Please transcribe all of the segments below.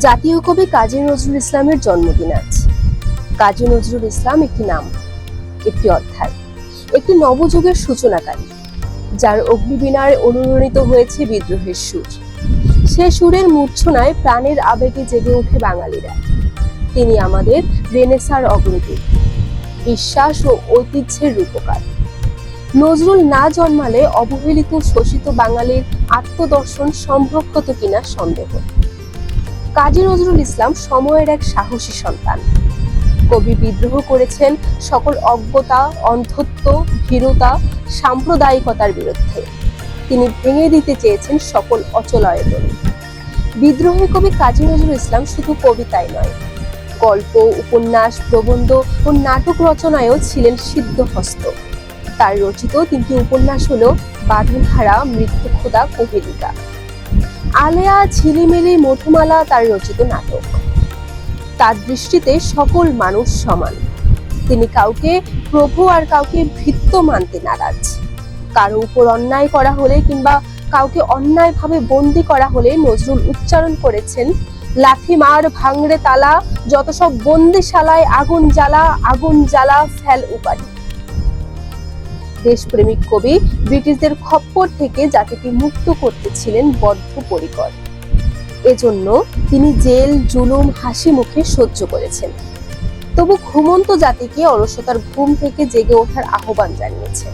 জাতীয় কবি কাজী নজরুল ইসলামের জন্মদিন আজ। কাজী নজরুল ইসলাম একটি নাম, একটি অধ্যায়, একটি নবযুগের সূচনাকারী, যার অগ্নিবীণায় অনুরণিত হয়েছে বিদ্রোহের সুর। সে সুরের মূর্ছনায় প্রাণের আবেগে জেগে ওঠে বাঙালিরা। তিনি আমাদের রেনেসাঁর অগ্রদূত, বিশ্বাস ও ঐতিহ্যের রূপকার। নজরুল না জন্মালে অবহেলিত শোষিত বাঙালির আত্মদর্শন সম্ভব হতো কিনা সন্দেহ। কাজী নজরুল ইসলাম সময়ের এক সাহসী সন্তান। কবি বিদ্রোহ করেছেন সকল অজ্ঞতা, অন্ধত্ব, ভীরুতা, সাম্প্রদায়িকতার বিরুদ্ধে। তিনি ভেঙে দিতে চেয়েছেন সকল অচলায়তন। বিদ্রোহী কবি কাজী নজরুল ইসলাম শুধু কবিতায় নয়, গল্প, উপন্যাস, প্রবন্ধ ও নাটক রচনায়ও ছিলেন সিদ্ধহস্ত। তার রচিত 3টি উপন্যাস হল বাঁধনহারা, মৃত্যুক্ষুধা, কোহেলিকা। আলেয়া, ঝিলিমিলি, মধুমালা তার রচিত নাটক। তার দৃষ্টিতে সকল মানুষ সমান। তিনি কাউকে প্রভু আর কাউকে ভৃত্য মানতে নারাজ। কারো উপর অন্যায় করা হলে কিংবা কাউকে অন্যায়ভাবে বন্দী করা হলে নজরুল উচ্চারণ করেছেন, লাথি মার, ভাঙড়ে তালা, যত সব বন্দিশালায় আগুন জ্বালা, আগুন জ্বালা, ফেল উপাড়ি। দেশপ্রেমিক কবি ব্রিটিশদের খপ্পর থেকে জাতিকে মুক্ত করতে ছিলেন বদ্ধপরিকর। এজন্য তিনি জেল, জুলুম হাসি মুখে সহ্য করেছেন। তবু ঘুমন্ত জাতিকে অলসতার ঘুম থেকে জেগে ওঠার আহ্বান জানিয়েছেন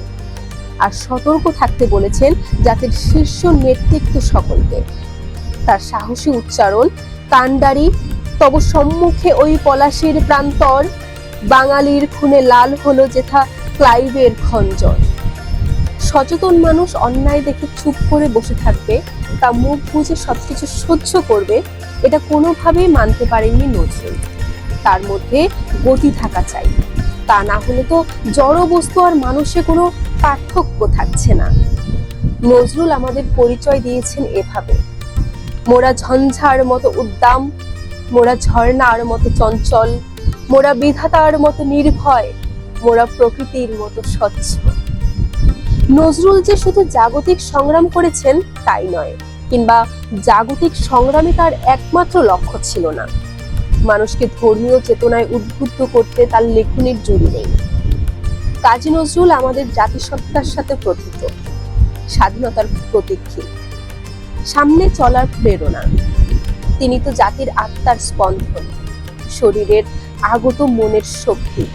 আর সতর্ক থাকতে বলেছেন জাতির শীর্ষ নেতৃত্ব সকলকে। তার সাহসী উচ্চারণ, কান্ডারি তব সম্মুখে ওই পলাশির প্রান্তর, বাঙালির খুনে লাল হলো যেথা ক্লাইভের খঞ্জর। সচেতন মানুষ অন্যায় দেখে চুপ করে বসে থাকবে, তা মুখ বুজে সবকিছু সহ্য করবে, এটা কোনোভাবেই মানতে পারেননি নজরুল। তার মধ্যে গতি থাকা চাই, তা না হলে তো জড় বস্তু আর মানুষে কোনো পার্থক্য থাকছে না। নজরুল আমাদের পরিচয় দিয়েছেন এভাবে, মোরা ঝঞ্ঝার মতো উদ্দাম, মোরা ঝর্ণার মতো চঞ্চল, মোরা বিধাতার মতো নির্ভয়, মোরা প্রকৃতির মতো স্বচ্ছ। নজরুল যে শুধু জাগতিক সংগ্রাম করেছেন তাই নয়, কিংবা জাগতিক সংগ্রামে তার একমাত্র লক্ষ্য ছিল না। মানুষকে ধর্মীয় চেতনায় উদ্বুদ্ধ করতে তার লেখনীর জুড়ি নেই। কাজী নজরুল আমাদের জাতিসত্তার সাথে প্রথিত, স্বাধীনতার প্রতীক্ষিত, সামনে চলার প্রেরণা। তিনি তো জাতির আত্মার স্পন্দন, শরীরের আগত মনের শক্তি।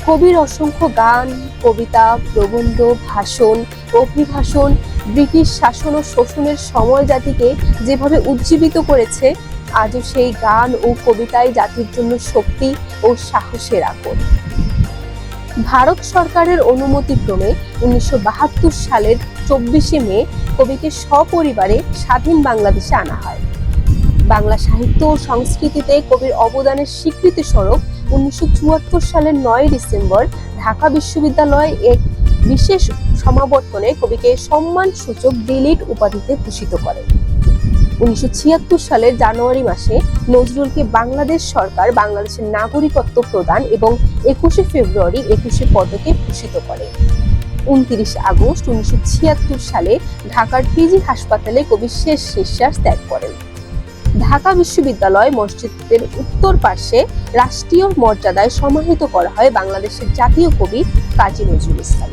কবির অসংখ্য গান, কবিতা, প্রবন্ধ, ভাষণ, অভিভাষণ ব্রিটিশ শাসন ও শোষণের সময় জাতিকে যেভাবে উজ্জীবিত করেছে, আজও সেই গান ও কবিতায় জাতির জন্য শক্তি ও সাহসের আকর। ভারত সরকারের অনুমতিক্রমে 1972 সালের 24শে মে কবিকে সপরিবারে স্বাধীন বাংলাদেশে আনা হয়। বাংলা সাহিত্য ও সংস্কৃতিতে কবির অবদানের স্বীকৃতি স্বরূপ 1974 সালের 9 ডিসেম্বর ঢাকা বিশ্ববিদ্যালয়ে এক বিশেষ সমাবর্তনে কবিকে সম্মানসূচক ডিলিট উপাধিতে ভূষিত করে। 1976 সালের জানুয়ারি মাসে নজরুলকে বাংলাদেশ সরকার বাংলাদেশের নাগরিকত্ব প্রদান এবং 21শে ফেব্রুয়ারি 21শে পদকে ভূষিত করে। 29 আগস্ট 1976 সালে ঢাকার পিজি হাসপাতালে কবি শেষ নিঃশ্বাস ত্যাগ করেন। ঢাকা বিশ্ববিদ্যালয় মসজিদের উত্তর পার্শ্বে রাষ্ট্রীয় মর্যাদায় সমাহিত করা হয় বাংলাদেশের জাতীয় কবি কাজী নজরুল ইসলাম।